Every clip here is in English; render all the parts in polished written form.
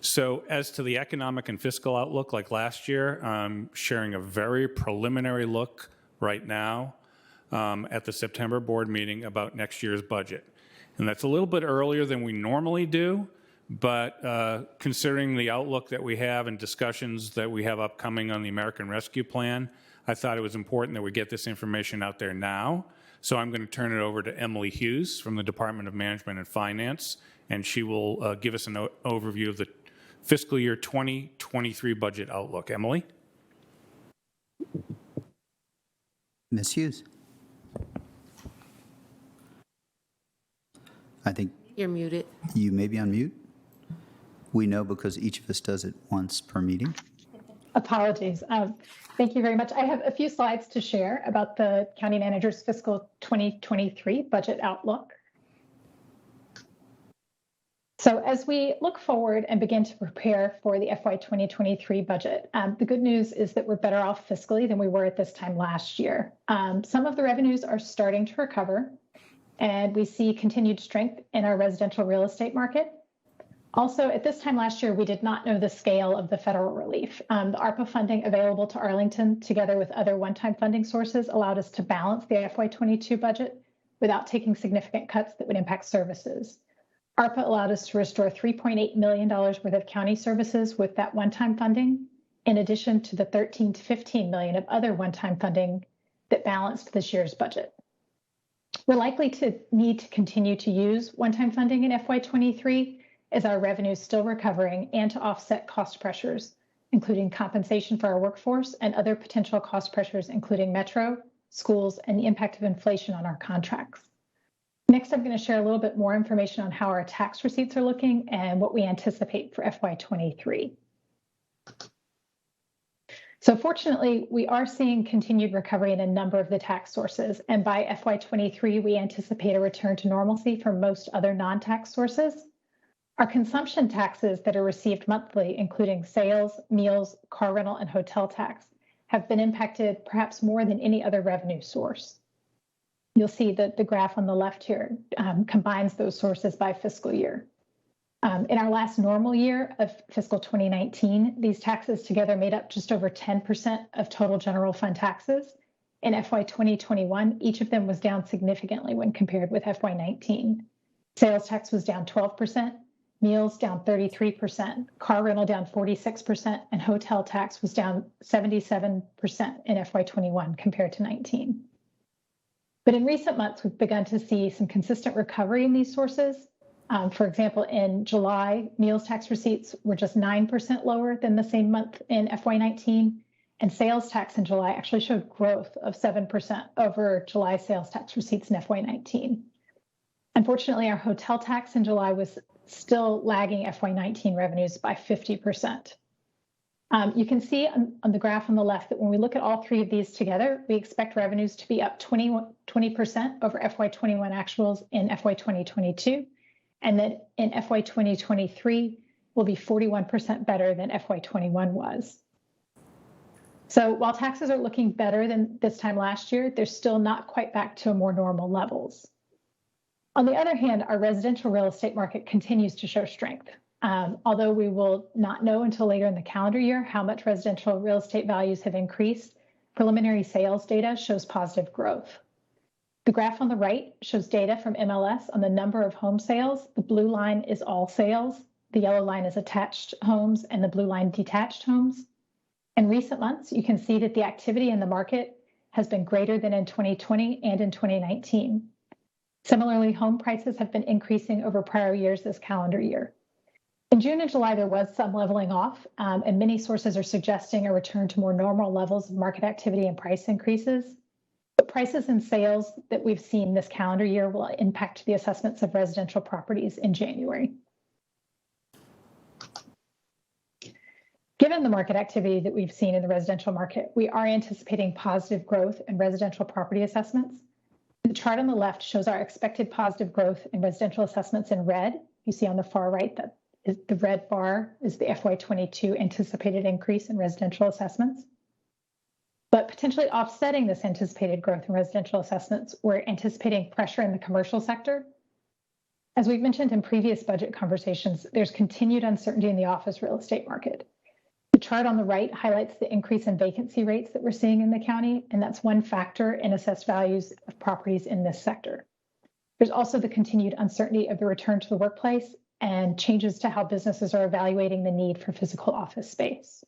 So as to the economic and fiscal outlook, like last year, I'm sharing a very preliminary look right now at the September board meeting about next year's budget. And that's a little bit earlier than we normally do, but considering the outlook that we have and discussions that we have upcoming on the American Rescue Plan, I thought it was important that we get this information out there now. So I'm going to turn it over to Emily Hughes from the Department of Management and Finance, and she will give us an overview of the fiscal year 2023 budget outlook. Emily? Ms. Hughes? I think you're muted. You may be on mute. We know because each of us does it once per meeting. Apologies. Thank you very much. I have a few slides to share about the County Manager's fiscal 2023 budget outlook. So as we look forward and begin to prepare for the FY 2023 budget, the good news is that we're better off fiscally than we were at this time last year. Some of the revenues are starting to recover, and we see continued strength in our residential real estate market. Also, at this time last year, we did not know the scale of the federal relief. The ARPA funding available to Arlington, together with other one-time funding sources, allowed us to balance the FY22 budget without taking significant cuts that would impact services. ARPA allowed us to restore $3.8 million worth of county services with that one-time funding, in addition to the $13 to $15 million of other one-time funding that balanced this year's budget. We're likely to need to continue to use one-time funding in FY23 as our revenue is still recovering and to offset cost pressures, including compensation for our workforce and other potential cost pressures, including Metro, schools, and the impact of inflation on our contracts. Next, I'm going to share a little bit more information on how our tax receipts are looking and what we anticipate for FY23. So fortunately, we are seeing continued recovery in a number of the tax sources, and by FY23, we anticipate a return to normalcy for most other non-tax sources. Our consumption taxes that are received monthly, including sales, meals, car rental, and hotel tax, have been impacted perhaps more than any other revenue source. You'll see that the graph on the left here combines those sources by fiscal year. In our last normal year of fiscal 2019, these taxes together made up just over 10% of total general fund taxes. In FY 2021, each of them was down significantly when compared with FY19. Sales tax was down 12%, meals down 33%, car rental down 46%, and hotel tax was down 77% in FY21 compared to 19. But in recent months, we've begun to see some consistent recovery in these sources. For example, in July, meals tax receipts were just 9% lower than the same month in FY19, and sales tax in July actually showed growth of 7% over July sales tax receipts in FY19. Unfortunately, our hotel tax in July was still lagging FY19 revenues by 50%. You can see on the graph on the left that when we look at all three of these together, we expect revenues to be up 20% over FY21 actuals in FY 2022, and that in FY 2023 will be 41% better than FY21 was. So while taxes are looking better than this time last year, they're still not quite back to more normal levels. On the other hand, our residential real estate market continues to show strength. Although we will not know until later in the calendar year how much residential real estate values have increased, preliminary sales data shows positive growth. The graph on the right shows data from MLS on the number of home sales. The blue line is all sales, the yellow line is attached homes, and the blue line detached homes. In recent months, you can see that the activity in the market has been greater than in 2020 and in 2019. Similarly, home prices have been increasing over prior years this calendar year. In June and July, there was some leveling off, and many sources are suggesting a return to more normal levels of market activity and price increases. But prices and sales that we've seen this calendar year will impact the assessments of residential properties in January. Given the market activity that we've seen in the residential market, we are anticipating positive growth in residential property assessments. The chart on the left shows our expected positive growth in residential assessments in red. You see on the far right that the red bar is the FY22 anticipated increase in residential assessments. But potentially offsetting this anticipated growth in residential assessments, we're anticipating pressure in the commercial sector. As we've mentioned in previous budget conversations, there's continued uncertainty in the office real estate market. The chart on the right highlights the increase in vacancy rates that we're seeing in the county, and that's one factor in assessed values of properties in this sector. There's also the continued uncertainty of the return to the workplace and changes to how businesses are evaluating the need for physical office space.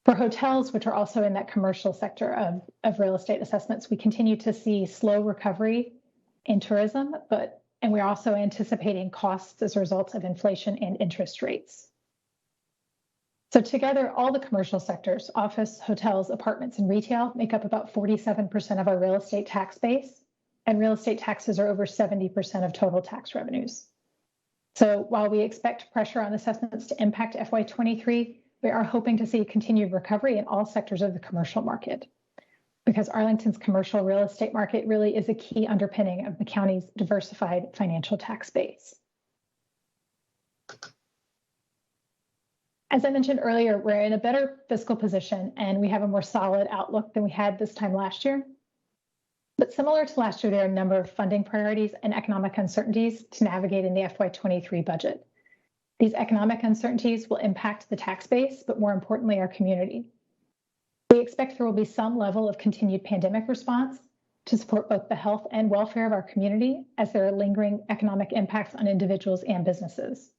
For hotels, which are also in that commercial sector of real estate assessments, we continue to see slow recovery in tourism, and we're also anticipating costs as a result of inflation and interest rates. So together, all the commercial sectors, office, hotels, apartments, and retail, make up about 47% of our real estate tax base, and real estate taxes are over 70% of total tax revenues. So while we expect pressure on assessments to impact FY23, we are hoping to see continued recovery in all sectors of the commercial market, because Arlington's commercial real estate market really is a key underpinning of the county's diversified financial tax base. As I mentioned earlier, we're in a better fiscal position and we have a more solid outlook than we had this time last year. But similar to last year, there are a number of funding priorities and economic uncertainties to navigate in the FY23 budget. These economic uncertainties will impact the tax base, but more importantly, our community. We expect there will be some level of continued pandemic response to support both the health and welfare of our community as there are lingering economic impacts on individuals and businesses.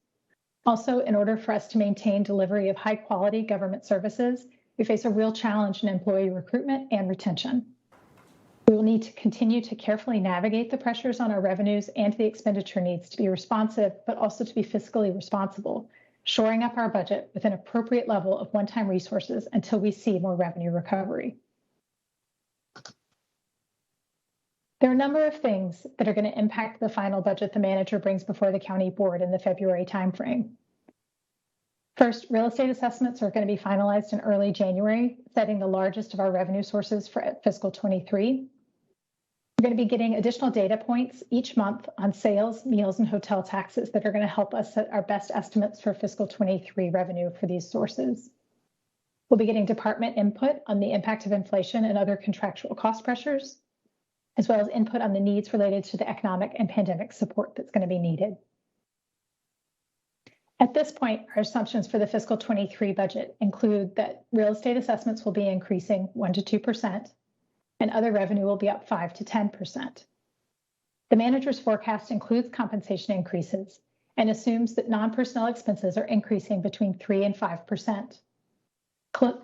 Also, in order for us to maintain delivery of high quality government services, we face a real challenge in employee recruitment and retention. We will need to continue to carefully navigate the pressures on our revenues and the expenditure needs to be responsive, but also to be fiscally responsible, shoring up our budget with an appropriate level of one-time resources until we see more revenue recovery. There are a number of things that are going to impact the final budget the manager brings before the county board in the February timeframe. First, real estate assessments are going to be finalized in early January, setting the largest of our revenue sources for fiscal 23. We're going to be getting additional data points each month on sales, meals, and hotel taxes that are going to help us set our best estimates for fiscal 23 revenue for these sources. We'll be getting department input on the impact of inflation and other contractual cost pressures, as well as input on the needs related to the economic and pandemic support that's going to be needed. At this point, our assumptions for the fiscal 23 budget include that real estate assessments will be increasing 1% to 2%, and other revenue will be up 5% to 10%. The manager's forecast includes compensation increases and assumes that non-personnel expenses are increasing between 3% and 5%.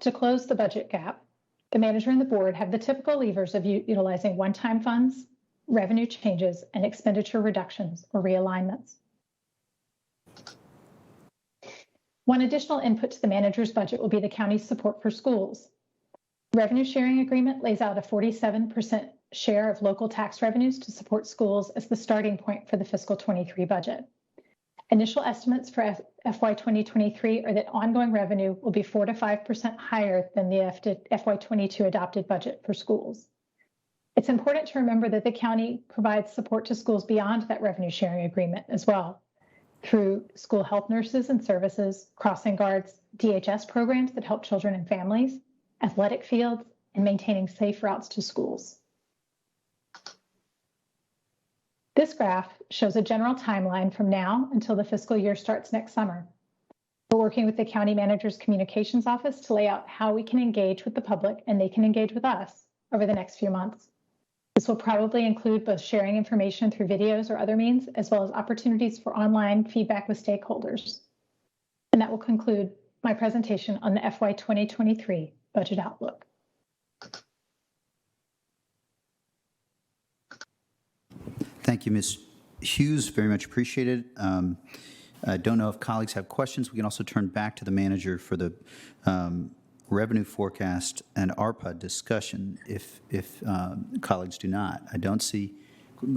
To close the budget gap, the manager and the board have the typical levers of utilizing one-time funds, revenue changes, and expenditure reductions or realignments. One additional input to the manager's budget will be the county's support for schools. The revenue sharing agreement lays out a 47% share of local tax revenues to support schools as the starting point for the fiscal 23 budget. Initial estimates for FY 2023 are that ongoing revenue will be 4% to 5% higher than the FY 22 adopted budget for schools. It's important to remember that the county provides support to schools beyond that revenue sharing agreement as well, through school health nurses and services, crossing guards, DHS programs that help children and families, athletic fields, and maintaining safe routes to schools. This graph shows a general timeline from now until the fiscal year starts next summer. We're working with the county manager's communications office to lay out how we can engage with the public and they can engage with us over the next few months. This will probably include both sharing information through videos or other means, as well as opportunities for online feedback with stakeholders. And that will conclude my presentation on the FY 2023 Budget Outlook. Thank you, Ms. Hughes. Very much appreciated. I don't know if colleagues have questions. We can also turn back to the manager for the revenue forecast and ARPA discussion if colleagues do not. I don't see.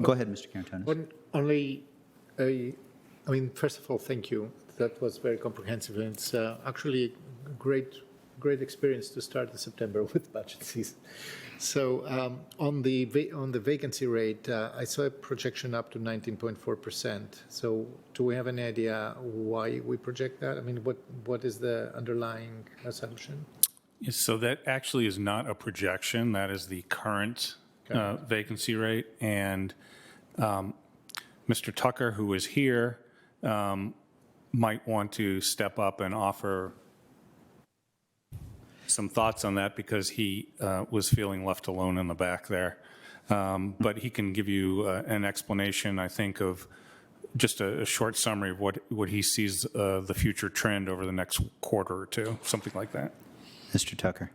Go ahead, Mr. Carantonis. First of all, thank you. That was very comprehensive. And it's actually a great experience to start the September with budget season. So on the vacancy rate, I saw a projection up to 19.4%. So do we have any idea why we project that? I mean, what is the underlying assumption? Yes, so that actually is not a projection. That is the current vacancy rate. And Mr. Tucker, who is here, might want to step up and offer some thoughts on that because he was feeling left alone in the back there. But he can give you an explanation, I think, of just a short summary of what he sees the future trend over the next quarter or two, something like that. Mr. Tucker.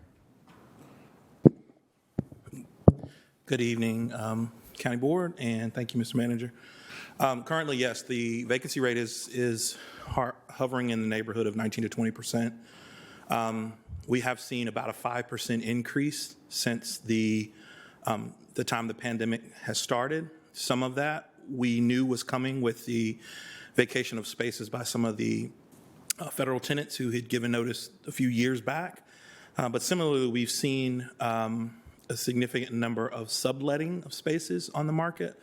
Good evening, County Board, and thank you, Mr. Manager. Currently, yes, the vacancy rate is hovering in the neighborhood of 19 to 20%. We have seen about a 5% increase since the time the pandemic has started. Some of that we knew was coming with the vacation of spaces by some of the federal tenants who had given notice a few years back. But similarly, we've seen a significant number of subletting of spaces on the market.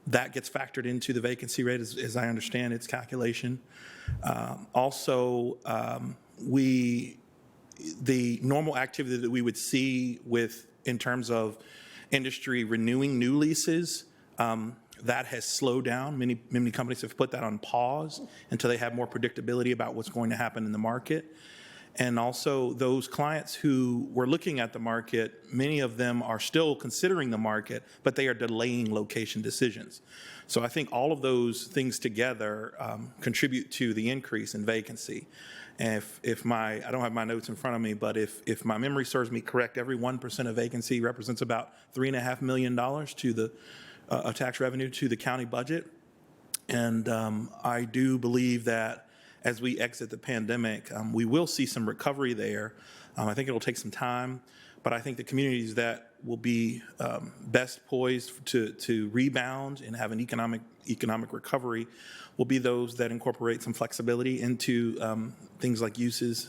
That gets factored into the vacancy rate, as I understand its calculation. Also, the normal activity that we would see in terms of industry renewing new leases, that has slowed down. Many companies have put that on pause until they have more predictability about what's going to happen in the market. And also those clients who were looking at the market, many of them are still considering the market, but they are delaying location decisions. So I think all of those things together contribute to the increase in vacancy. And I don't have my notes in front of me, but if my memory serves me correct, every 1% of vacancy represents about $3.5 million to the tax revenue to the county budget. And I do believe that as we exit the pandemic, we will see some recovery there. I think it'll take some time, but I think the communities that will be best poised to rebound and have an economic recovery will be those that incorporate some flexibility into things like uses,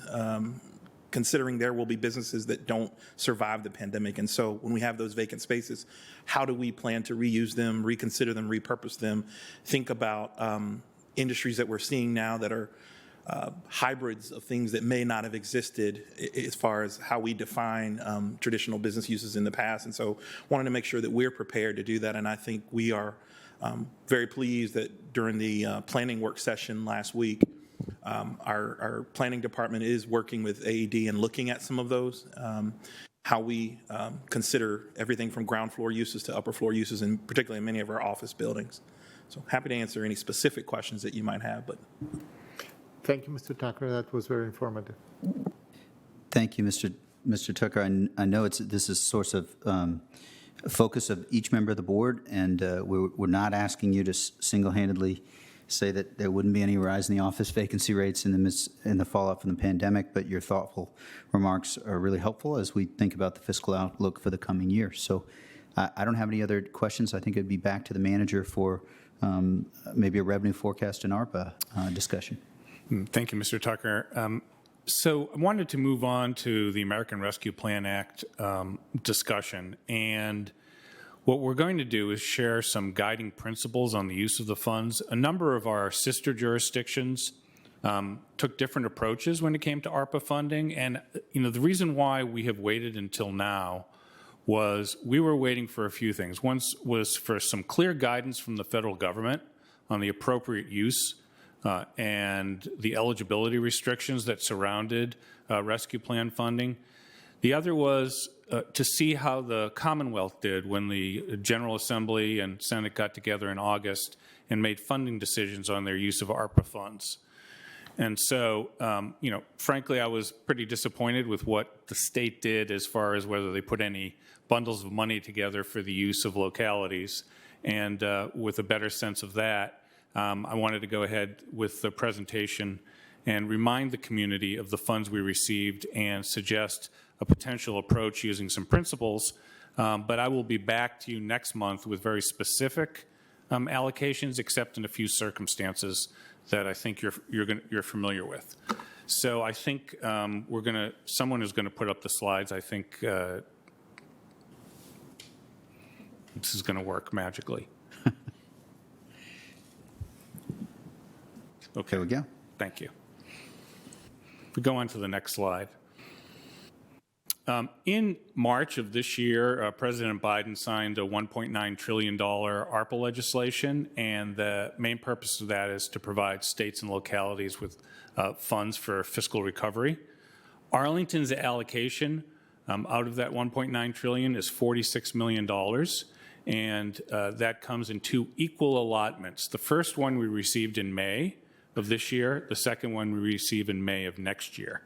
considering there will be businesses that don't survive the pandemic. And so when we have those vacant spaces, how do we plan to reuse them, reconsider them, repurpose them, think about industries that we're seeing now that are hybrids of things that may not have existed as far as how we define traditional business uses in the past. And so wanted to make sure that we're prepared to do that. And I think we are very pleased that during the planning work session last week, our planning department is working with AED and looking at some of those, how we consider everything from ground floor uses to upper floor uses, and particularly in many of our office buildings. So happy to answer any specific questions that you might have. But thank you, Mr. Tucker. That was very informative. Thank you, Mr. Tucker. I know this is a source of focus of each member of the board, and we're not asking you to single-handedly say that there wouldn't be any rise in the office vacancy rates in the fallout from the pandemic, but your thoughtful remarks are really helpful as we think about the fiscal outlook for the coming year. So I don't have any other questions. I think it'd be back to the manager for maybe a revenue forecast and ARPA discussion. Thank you, Mr. Tucker. So I wanted to move on to the American Rescue Plan Act discussion. And what we're going to do is share some guiding principles on the use of the funds. A number of our sister jurisdictions took different approaches when it came to ARPA funding. And the reason why we have waited until now was we were waiting for a few things. One was for some clear guidance from the federal government on the appropriate use and the eligibility restrictions that surrounded rescue plan funding. The other was to see how the Commonwealth did when the General Assembly and Senate got together in August and made funding decisions on their use of ARPA funds. And so, frankly, I was pretty disappointed with what the state did as far as whether they put any bundles of money together for the use of localities. And with a better sense of that, I wanted to go ahead with the presentation and remind the community of the funds we received and suggest a potential approach using some principles. But I will be back to you next month with very specific allocations, except in a few circumstances that I think you're familiar with. So I think someone is going to put up the slides. I think this is going to work magically. Okay. There we go. Thank you. If we go on to the next slide. In March of this year, President Biden signed a $1.9 trillion ARPA legislation, and the main purpose of that is to provide states and localities with funds for fiscal recovery. Arlington's allocation out of that $1.9 trillion is $46 million, and that comes in two equal allotments. The first one we received in May of this year, the second one we receive in May of next year.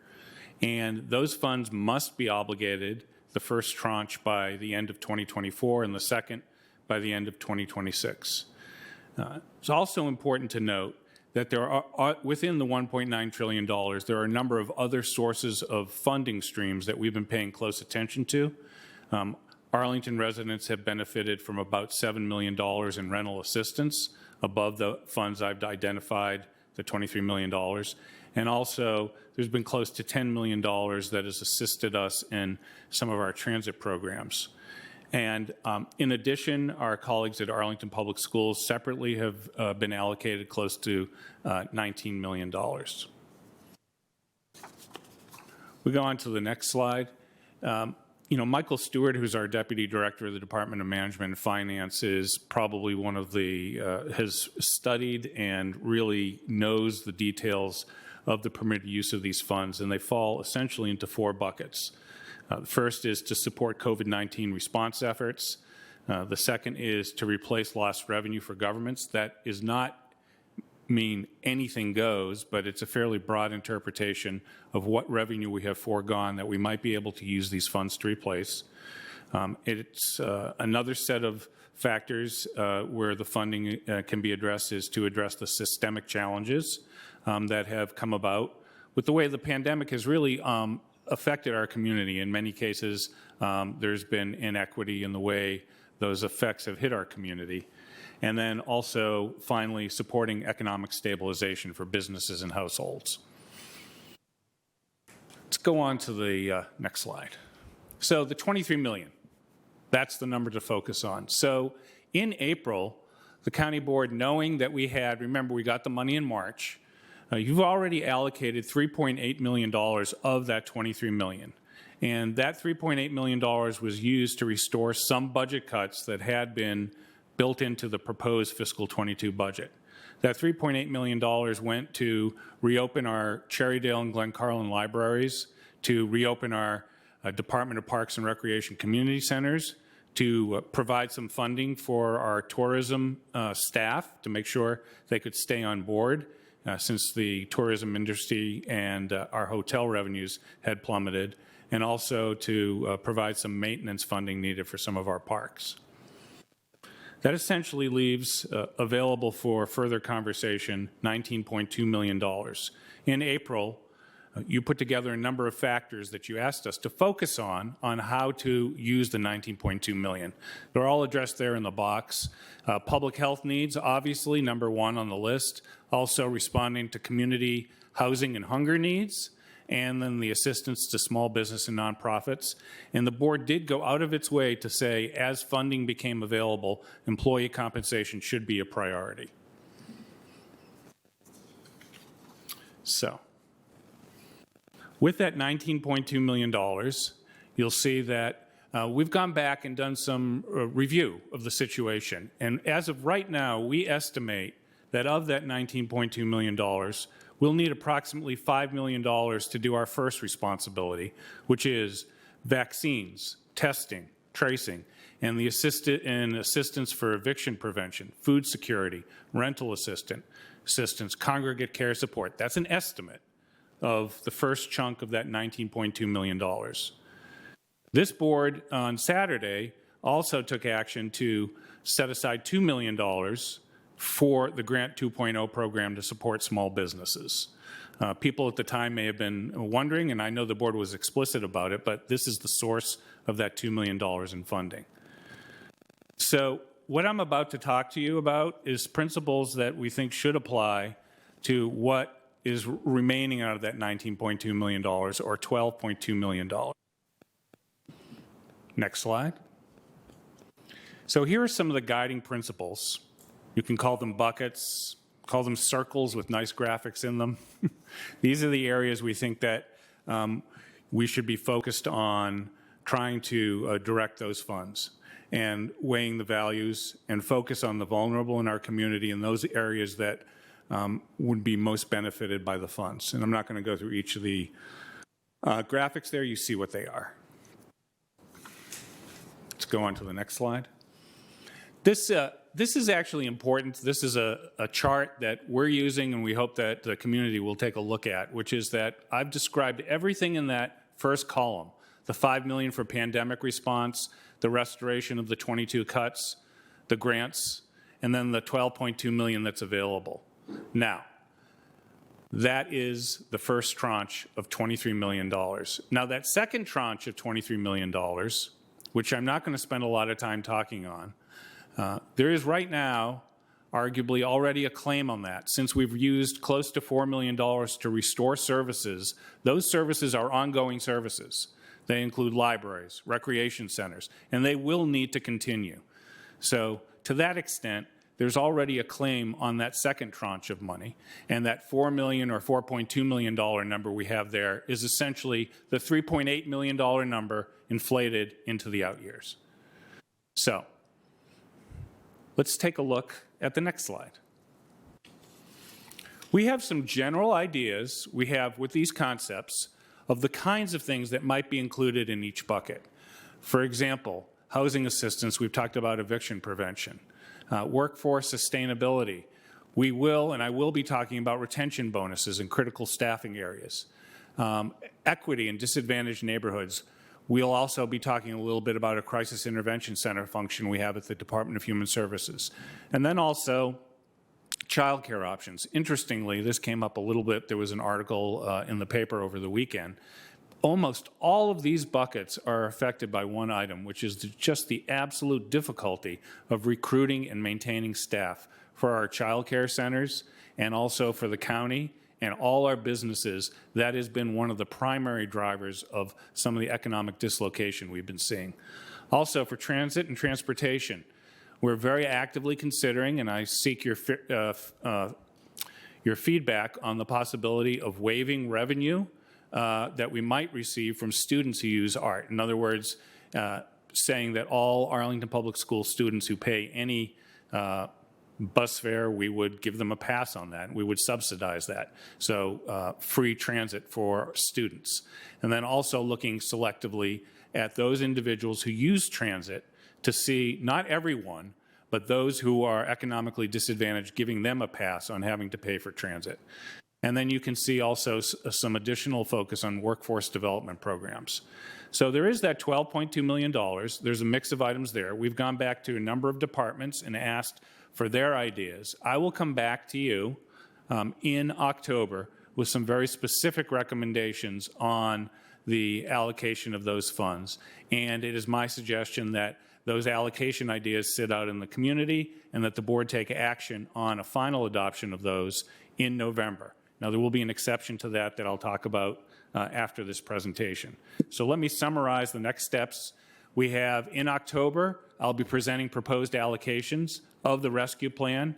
And those funds must be obligated, the first tranche by the end of 2024 and the second by the end of 2026. It's also important to note that there are within the $1.9 trillion, there are a number of other sources of funding streams that we've been paying close attention to. Arlington residents have benefited from about $7 million in rental assistance above the funds I've identified, the $23 million. And also, there's been close to $10 million that has assisted us in some of our transit programs. And in addition, our colleagues at Arlington Public Schools separately have been allocated close to $19 million. We go on to the next slide. Michael Stewart, who's our Deputy Director of the Department of Management and Finance, is probably one of the, has studied and really knows the details of the permitted use of these funds, and they fall essentially into four buckets. The first is to support COVID-19 response efforts. The second is to replace lost revenue for governments. That is not mean anything goes, but it's a fairly broad interpretation of what revenue we have foregone that we might be able to use these funds to replace. It's another set of factors where the funding can be addressed is to address the systemic challenges that have come about with the way the pandemic has really affected our community. In many cases, there's been inequity in the way those effects have hit our community. And then also, finally, supporting economic stabilization for businesses and households. Let's go on to the next slide. So the 23 million, that's the number to focus on. So in April, the county board, knowing that we had, remember, we got the money in March, you've already allocated $3.8 million of that $23 million. And that $3.8 million was used to restore some budget cuts that had been built into the proposed fiscal 22 budget. That $3.8 million went to reopen our Cherrydale and Glen Carlin libraries, to reopen our Department of Parks and Recreation community centers, to provide some funding for our tourism staff to make sure they could stay on board, since the tourism industry and our hotel revenues had plummeted, and also to provide some maintenance funding needed for some of our parks. That essentially leaves available for further conversation $19.2 million. In April, you put together a number of factors that you asked us to focus on how to use the $19.2 million. They're all addressed there in the box. Public health needs, obviously, number one on the list. Also responding to community housing and hunger needs, and then the assistance to small business and nonprofits. And the board did go out of its way to say, as funding became available, employee compensation should be a priority. So, with that $19.2 million, you'll see that we've gone back and done some review of the situation. And as of right now, we estimate that of that $19.2 million, we'll need approximately $5 million to do our first responsibility, which is vaccines, testing, tracing, and the assistance for eviction prevention, food security, rental assistance, congregate care support. That's an estimate of the first chunk of that $19.2 million. This board on Saturday also took action to set aside $2 million for the Grant 2.0 program to support small businesses. People at the time may have been wondering, and I know the board was explicit about it, but this is the source of that $2 million in funding. So what I'm about to talk to you about is principles that we think should apply to what is remaining out of that $19.2 million, or $12.2 million. Next slide. So here are some of the guiding principles. You can call them buckets, call them circles with nice graphics in them. These are the areas we think that we should be focused on trying to direct those funds and weighing the values and focus on the vulnerable in our community in those areas that would be most benefited by the funds. And I'm not going to go through each of the graphics there. You see what they are. Let's go on to the next slide. This is actually important. This is a chart that we're using, and we hope that the community will take a look at, which is that I've described everything in that first column, the $5 million for pandemic response, the restoration of the 22 cuts, the grants, and then the $12.2 million that's available. Now, that is the first tranche of $23 million. Now, that second tranche of $23 million, which I'm not going to spend a lot of time talking on, there is right now arguably already a claim on that. Since we've used close to $4 million to restore services, those services are ongoing services. They include libraries, recreation centers, and they will need to continue. So to that extent, there's already a claim on that second tranche of money, and that $4 million or $4.2 million number we have there is essentially the $3.8 million number inflated into the out years. So let's take a look at the next slide. We have some general ideas we have with these concepts of the kinds of things that might be included in each bucket. For example, housing assistance, we've talked about eviction prevention. Workforce sustainability. We will, and I will be talking about retention bonuses in critical staffing areas. Equity in disadvantaged neighborhoods. We'll also be talking a little bit about a crisis intervention center function we have at the Department of Human Services. And then also childcare options. Interestingly, this came up a little bit. There was an article in the paper over the weekend. Almost all of these buckets are affected by one item, which is just the absolute difficulty of recruiting and maintaining staff for our child care centers and also for the county and all our businesses. That has been one of the primary drivers of some of the economic dislocation we've been seeing. Also, for transit and transportation, we're very actively considering, and I seek your feedback on the possibility of waiving revenue that we might receive from students who use ART. In other words, saying that all Arlington Public School students who pay any bus fare, we would give them a pass on that. We would subsidize that. So free transit for students. And then also looking selectively at those individuals who use transit to see not everyone, but those who are economically disadvantaged, giving them a pass on having to pay for transit. And then you can see also some additional focus on workforce development programs. So there is that $12.2 million. There's a mix of items there. We've gone back to a number of departments and asked for their ideas. I will come back to you in October with some very specific recommendations on the allocation of those funds. And it is my suggestion that those allocation ideas sit out in the community and that the board take action on a final adoption of those in November. Now, there will be an exception to that I'll talk about after this presentation. So let me summarize the next steps. We have, in October, I'll be presenting proposed allocations of the rescue plan.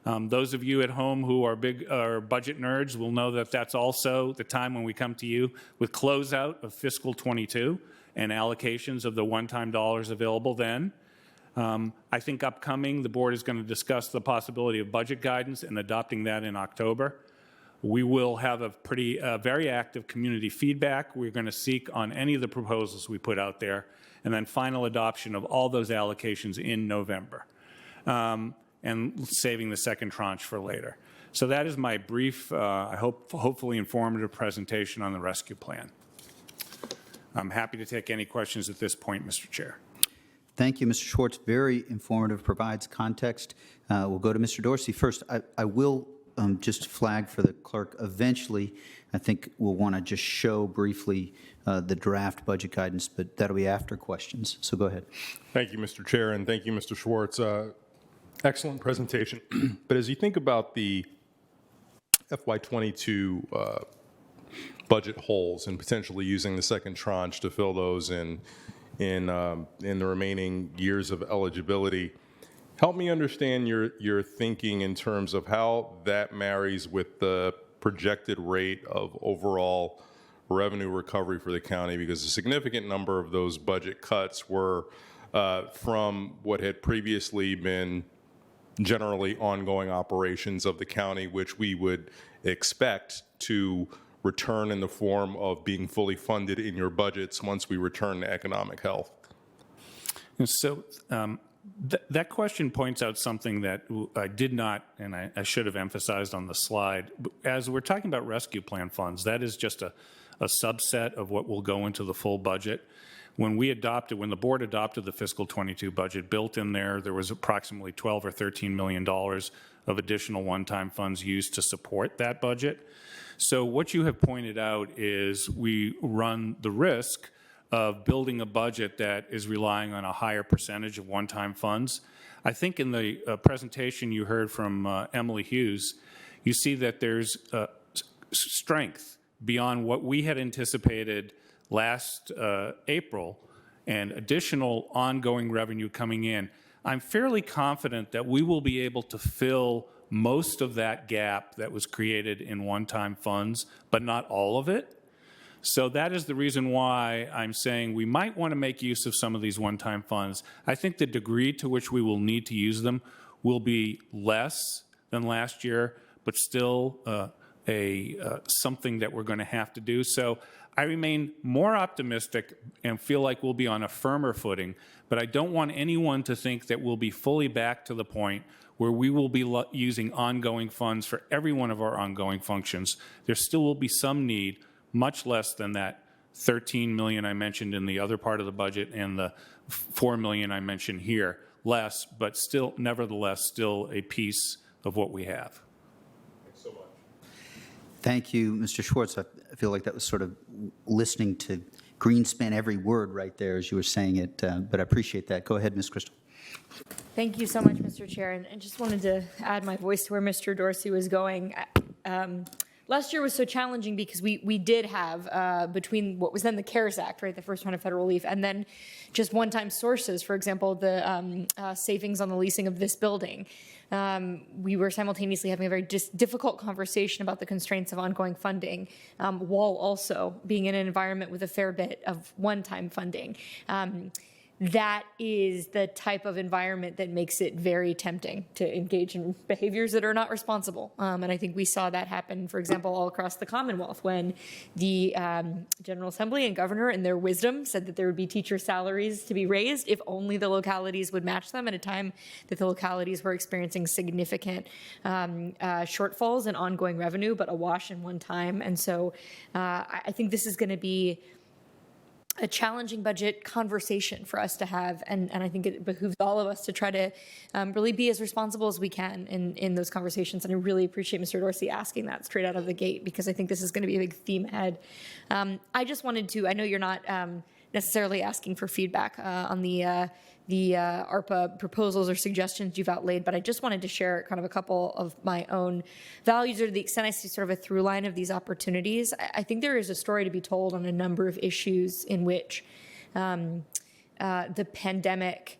Those of you at home who are big budget nerds will know that that's also the time when we come to you with closeout of fiscal 22 and allocations of the one-time dollars available then. I think upcoming, the board is going to discuss the possibility of budget guidance and adopting that in October. We will have a very active community feedback we're going to seek on any of the proposals we put out there, and then final adoption of all those allocations in November, and saving the second tranche for later. So that is my brief, I hope, hopefully informative presentation on the rescue plan. I'm happy to take any questions at this point, Mr. Chair. Thank you, Mr. Schwartz. Very informative, provides context. We'll go to Mr. Dorsey first. I will just flag for the clerk, eventually, I think we'll want to just show briefly the draft budget guidance, but that'll be after questions. So go ahead. Thank you, Mr. Chair, and thank you, Mr. Schwartz. Excellent presentation. But as you think about the FY22 budget holes and potentially using the second tranche to fill those in the remaining years of eligibility, help me understand your thinking in terms of how that marries with the projected rate of overall revenue recovery for the county, because a significant number of those budget cuts were from what had previously been generally ongoing operations of the county, which we would expect to return in the form of being fully funded in your budgets once we return to economic health. And so that question points out something that I did not, and I should have emphasized on the slide. As we're talking about rescue plan funds, that is just a subset of what will go into the full budget. When the board adopted the fiscal 22 budget, built in there was approximately $12 or $13 million of additional one-time funds used to support that budget. So what you have pointed out is we run the risk of building a budget that is relying on a higher percentage of one-time funds. I think in the presentation you heard from Emily Hughes, you see that there's strength beyond what we had anticipated last April and additional ongoing revenue coming in. I'm fairly confident that we will be able to fill most of that gap that was created in one-time funds, but not all of it. So that is the reason why I'm saying we might want to make use of some of these one-time funds. I think the degree to which we will need to use them will be less than last year, but still something that we're going to have to do. So I remain more optimistic and feel like we'll be on a firmer footing, but I don't want anyone to think that we'll be fully back to the point where we will be using ongoing funds for every one of our ongoing functions. There still will be some need, much less than that $13 million I mentioned in the other part of the budget and the $4 million I mentioned here. Less, but still, nevertheless, still a piece of what we have. Thanks so much. Thank you, Mr. Schwartz. I feel like that was sort of listening to Greenspan every word right there as you were saying it, but I appreciate that. Go ahead, Ms. Crystal. Thank you so much, Mr. Chair. And I just wanted to add my voice to where Mr. Dorsey was going. Last year was so challenging because we did have, between what was then the CARES Act, right, the first round of federal relief, and then just one-time sources, for example, the savings on the leasing of this building. We were simultaneously having a very difficult conversation about the constraints of ongoing funding, while also being in an environment with a fair bit of one-time funding. That is the type of environment that makes it very tempting to engage in behaviors that are not responsible. And I think we saw that happen, for example, all across the Commonwealth when the General Assembly and Governor, in their wisdom, said that there would be teacher salaries to be raised if only the localities would match them at a time that the localities were experiencing significant shortfalls in ongoing revenue, but awash in one time. And so I think this is going to be a challenging budget conversation for us to have, and I think it behooves all of us to try to really be as responsible as we can in those conversations. And I really appreciate Mr. Dorsey asking that straight out of the gate, because I think this is going to be a big theme ahead. I just wanted to, I know you're not necessarily asking for feedback on the ARPA proposals or suggestions you've outlaid, but I just wanted to share kind of a couple of my own values, or to the extent I see sort of a through line of these opportunities. I think there is a story to be told on a number of issues in which the pandemic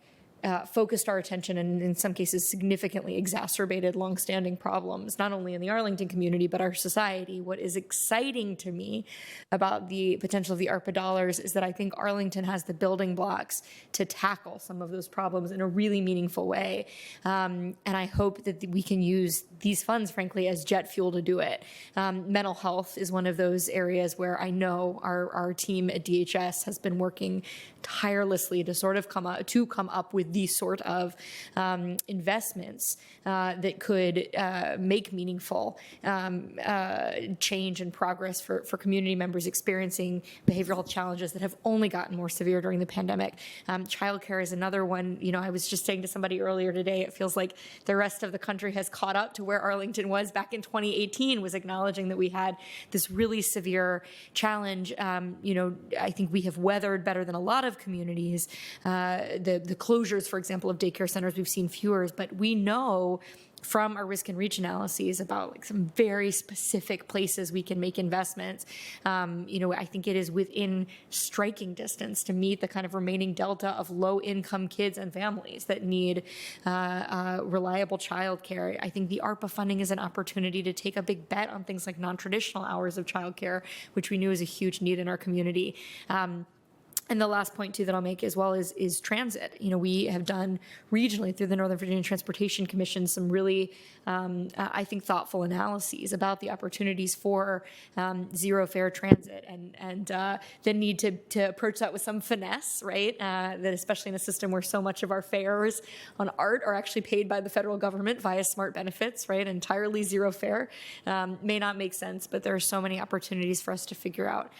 focused our attention and in some cases significantly exacerbated longstanding problems, not only in the Arlington community, but our society. What is exciting to me about the potential of the ARPA dollars is that I think Arlington has the building blocks to tackle some of those problems in a really meaningful way. And I hope that we can use these funds, frankly, as jet fuel to do it. Mental health is one of those areas where I know our team at DHS has been working tirelessly to sort of come up with these sort of investments that could make meaningful change and progress for community members experiencing behavioral health challenges that have only gotten more severe during the pandemic. Childcare is another one. You know, I was just saying to somebody earlier today, it feels like the rest of the country has caught up to where Arlington was back in 2018, was acknowledging that we had this really severe challenge. You know, I think we have weathered better than a lot of communities. The closures, for example, of daycare centers, we've seen fewer, but we know from our risk and reach analyses about like some very specific places we can make investments. I think it is within striking distance to meet the kind of remaining delta of low-income kids and families that need reliable childcare. I think the ARPA funding is an opportunity to take a big bet on things like non-traditional hours of childcare, which we knew is a huge need in our community. And the last point, too, that I'll make as well is transit. We have done regionally through the Northern Virginia Transportation Commission some really, I think, thoughtful analyses about the opportunities for zero fare transit and the need to approach that with some finesse, right? That especially in a system where so much of our fares on ART are actually paid by the federal government via smart benefits, right? Entirely zero fare may not make sense, but there are so many opportunities for us to figure out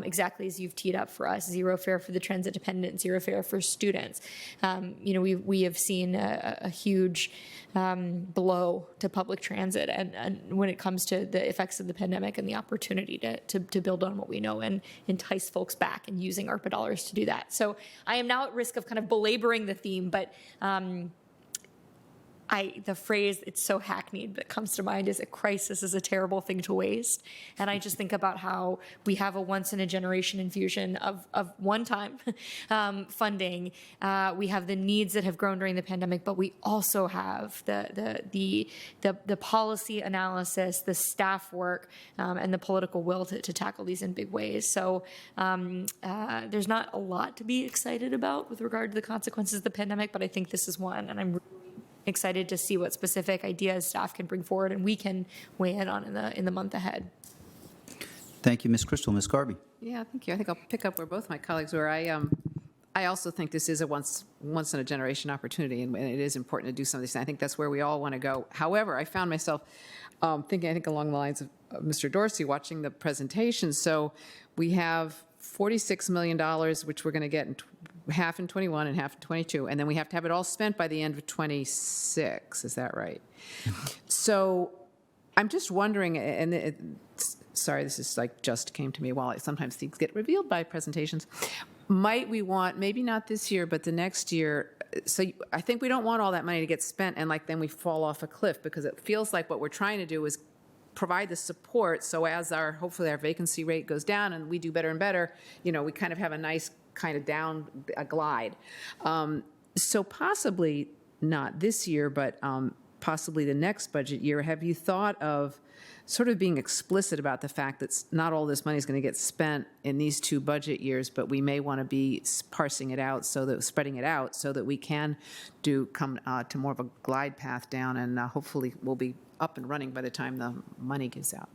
exactly as you've teed up for us, zero fare for the transit dependent, zero fare for students. We have seen a huge blow to public transit and when it comes to the effects of the pandemic and the opportunity to build on what we know and entice folks back and using ARPA dollars to do that. So I am now at risk of kind of belaboring the theme, but the phrase, it's so hackneyed, that comes to mind is a crisis is a terrible thing to waste. And I just think about how we have a once-in-a-generation infusion of one-time funding. We have the needs that have grown during the pandemic, but we also have the policy analysis, the staff work, and the political will to tackle these in big ways. So there's not a lot to be excited about with regard to the consequences of the pandemic, but I think this is one, and I'm excited to see what specific ideas staff can bring forward and we can weigh in on in the month ahead. Thank you, Ms. Crystal. Ms. Garvey. Yeah, thank you. I think I'll pick up where both my colleagues were. I also think this is a once in a generation opportunity, and it is important to do some of these things. I think that's where we all want to go. However, I found myself thinking, I think along the lines of Mr. Dorsey, watching the presentation. So we have $46 million, which we're going to get half in 21 and half in 22, and then we have to have it all spent by the end of 26. Is that right? So I'm just wondering, and sorry, this is like just came to me while sometimes things get revealed by presentations. Might we want, maybe not this year, but the next year, so I think we don't want all that money to get spent and then we fall off a cliff, because it feels like what we're trying to do is provide the support so as hopefully our vacancy rate goes down and we do better and better, we kind of have a nice kind of down a glide. So possibly not this year, but possibly the next budget year, have you thought of sort of being explicit about the fact that not all this money is going to get spent in these two budget years, but we may want to be spreading it out so that we can come to more of a glide path down, and hopefully we'll be up and running by the time the money gives out.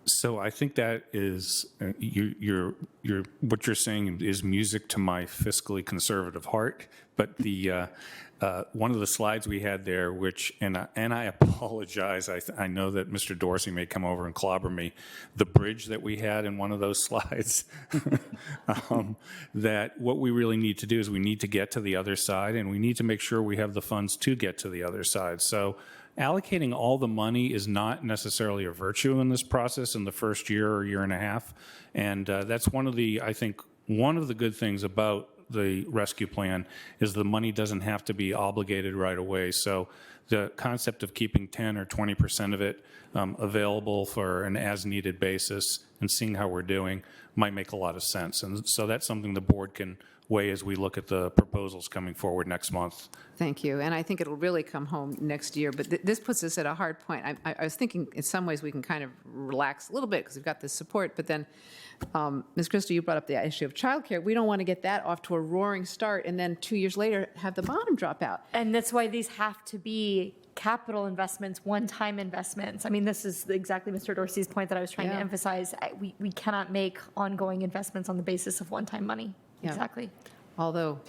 So I think that is what you're saying is music to my fiscally conservative heart. But the one of the slides we had there, and I apologize. I know that Mr. Dorsey may come over and clobber me. The bridge that we had in one of those slides, that what we really need to do is we need to get to the other side, and we need to make sure we have the funds to get to the other side. So allocating all the money is not necessarily a virtue in this process in the first year or year and a half. And that's one of the good things about the rescue plan is the money doesn't have to be obligated right away. So the concept of keeping 10 or 20% of it available for an as-needed basis and seeing how we're doing might make a lot of sense. And so that's something the board can weigh as we look at the proposals coming forward next month. Thank you. And I think it'll really come home next year. But this puts us at a hard point. I was thinking in some ways we can kind of relax a little bit because we've got this support. But then, Ms. Crystal, you brought up the issue of childcare. We don't want to get that off to a roaring start and then 2 years later have the bottom drop out. And that's why these have to be capital investments, one-time investments. I mean, this is exactly Mr. Dorsey's point that I was trying to emphasize. We cannot make ongoing investments on the basis of one-time money. Yeah. Exactly. Although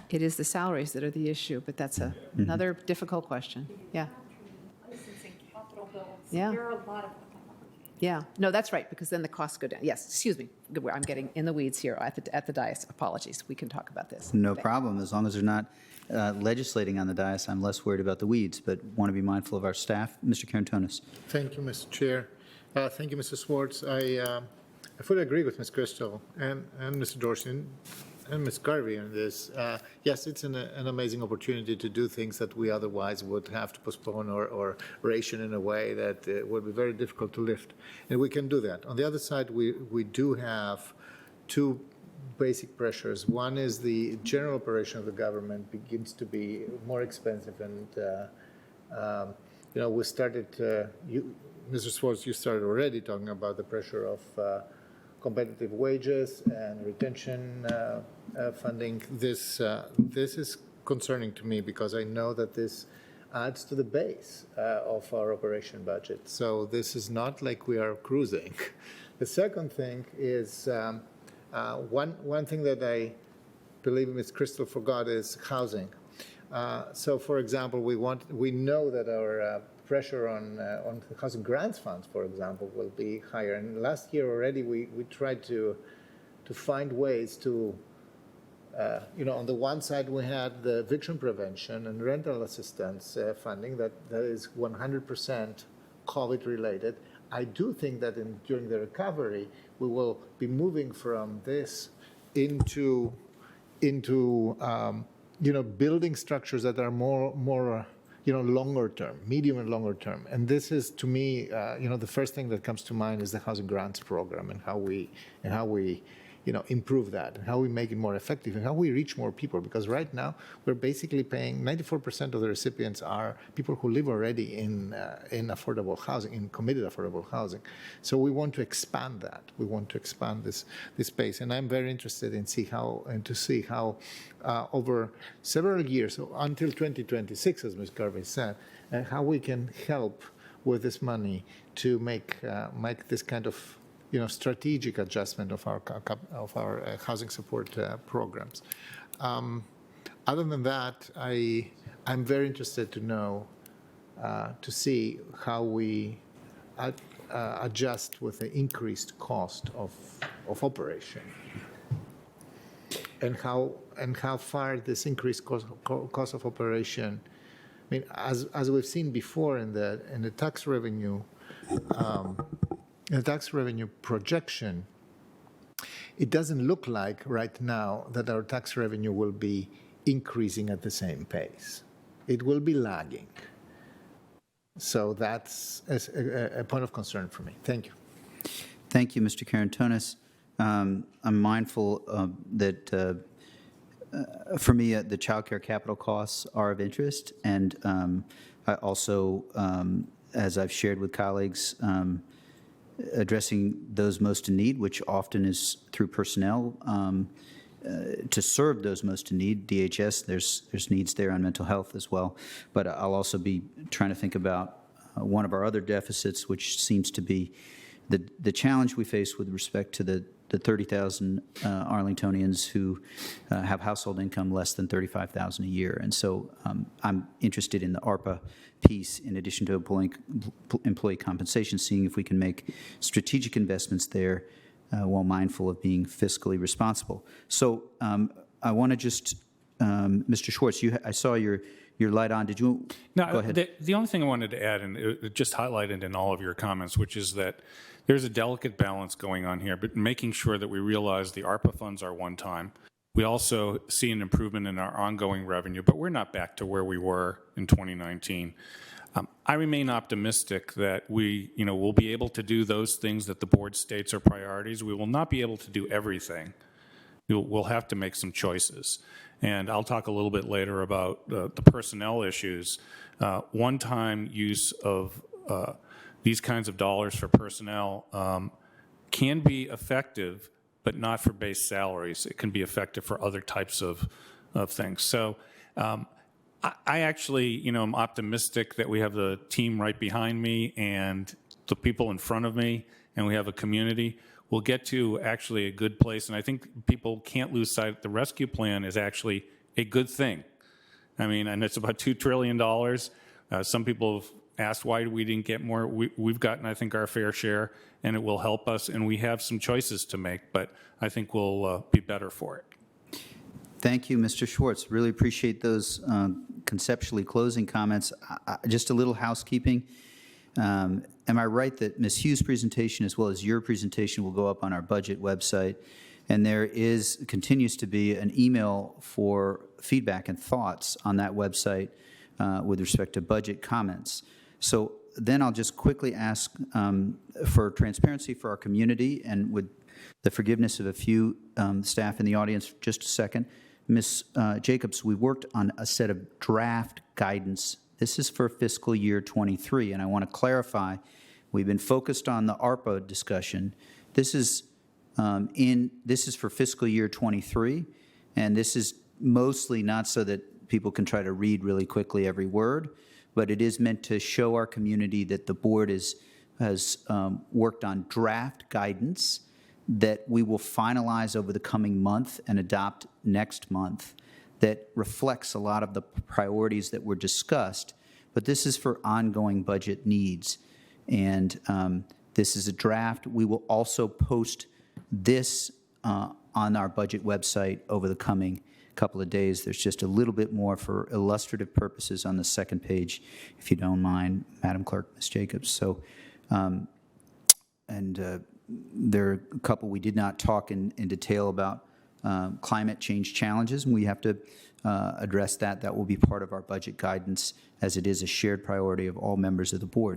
it is the salaries that are the issue, but that's another difficult question. Yeah. Licensing, capital bills. Yeah. There are a lot of. Yeah. No, that's right, because then the costs go down. Yes, excuse me. I'm getting in the weeds here at the dais. Apologies. We can talk about this. No problem. As long as they're not legislating on the dais, I'm less worried about the weeds, but want to be mindful of our staff. Mr. Carantonis. Thank you, Mr. Chair. Thank you, Mr. Schwartz. I fully agree with Ms. Crystal and Mr. Dorsey. Ms. Garvey on this. Yes, it's an amazing opportunity to do things that we otherwise would have to postpone or ration in a way that would be very difficult to lift. And we can do that. On the other side, we do have two basic pressures. One is the general operation of the government begins to be more expensive, and we started. Mr. Schwartz, you started already talking about the pressure of competitive wages and retention funding. This is concerning to me because I know that this adds to the base of our operation budget. So this is not like we are cruising. The second thing is one thing that I believe Ms. Crystal forgot is housing. So, for example, we know that our pressure on the housing grants funds, for example, will be higher. And last year already, we tried to find ways to, on the one side we had the eviction prevention and rental assistance funding that is 100% COVID related. I do think that during the recovery, we will be moving from this into building structures that are more longer term, medium and longer term. And this is, to me, the first thing that comes to mind is the housing grants program and how we improve that, and how we make it more effective, and how we reach more people. Because right now we're basically paying 94% of the recipients are people who live already in affordable housing, in committed affordable housing. So we want to expand that. We want to expand this space, and I'm very interested in to see how over several years, so until 2026, as Ms. Garvey said, how we can help with this money to make this kind of strategic adjustment of our housing support programs. Other than that, I'm very interested to know, to see how we adjust with the increased cost of operation, and how far this increased cost of operation. I mean, as we've seen before in the tax revenue. The tax revenue projection, it doesn't look like right now that our tax revenue will be increasing at the same pace. It will be lagging. So that's a point of concern for me. Thank you. Thank you, Mr. Carantonis. I'm mindful that for me, the child care capital costs are of interest, and I also, as I've shared with colleagues, addressing those most in need, which often is through personnel to serve those most in need. DHS, there's needs there on mental health as well. But I'll also be trying to think about one of our other deficits, which seems to be the challenge we face with respect to the 30,000 Arlingtonians who have household income less than $35,000 a year. And so I'm interested in the ARPA piece, in addition to employee compensation, seeing if we can make strategic investments there while mindful of being fiscally responsible. So I want to just, Mr. Schwartz, I saw your light on. Did you? No, go ahead. The only thing I wanted to add, and it just highlighted in all of your comments, which is that there's a delicate balance going on here, but making sure that we realize the ARPA funds are one time. We also see an improvement in our ongoing revenue, but we're not back to where we were in 2019. I remain optimistic that we'll be able to do those things that the board states are priorities. We will not be able to do everything. We'll have to make some choices. And I'll talk a little bit later about the personnel issues. One-time use of these kinds of dollars for personnel can be effective, but not for base salaries. It can be effective for other types of things. So I actually, am optimistic that we have the team right behind me and the people in front of me, and we have a community. We'll get to actually a good place, and I think people can't lose sight that the rescue plan is actually a good thing. I mean, and it's about $2 trillion. Some people have asked why we didn't get more. We've gotten, I think, our fair share, and it will help us, and we have some choices to make, but I think we'll be better for it. Thank you, Mr. Schwartz. Really appreciate those conceptually closing comments. Just a little housekeeping. Am I right that Ms. Hughes' presentation as well as your presentation will go up on our budget website? And there continues to be an email for feedback and thoughts on that website with respect to budget comments. So then I'll just quickly ask for transparency for our community, and with the forgiveness of a few staff in the audience for just a second. Ms. Jacobs, we worked on a set of draft guidance. This is for fiscal year 23, and I want to clarify, we've been focused on the ARPA discussion. This is for fiscal year 23, and this is mostly not so that people can try to read really quickly every word, but it is meant to show our community that the board has worked on draft guidance that we will finalize over the coming month and adopt next month that reflects a lot of the priorities that were discussed, but this is for ongoing budget needs. And this is a draft. We will also post this on our budget website over the coming couple of days. There's just a little bit more for illustrative purposes on the second page, if you don't mind, Madam Clerk, Ms. Jacobs. So, there are a couple we did not talk in detail about climate change challenges, and we have to address that. That will be part of our budget guidance, as it is a shared priority of all members of the board.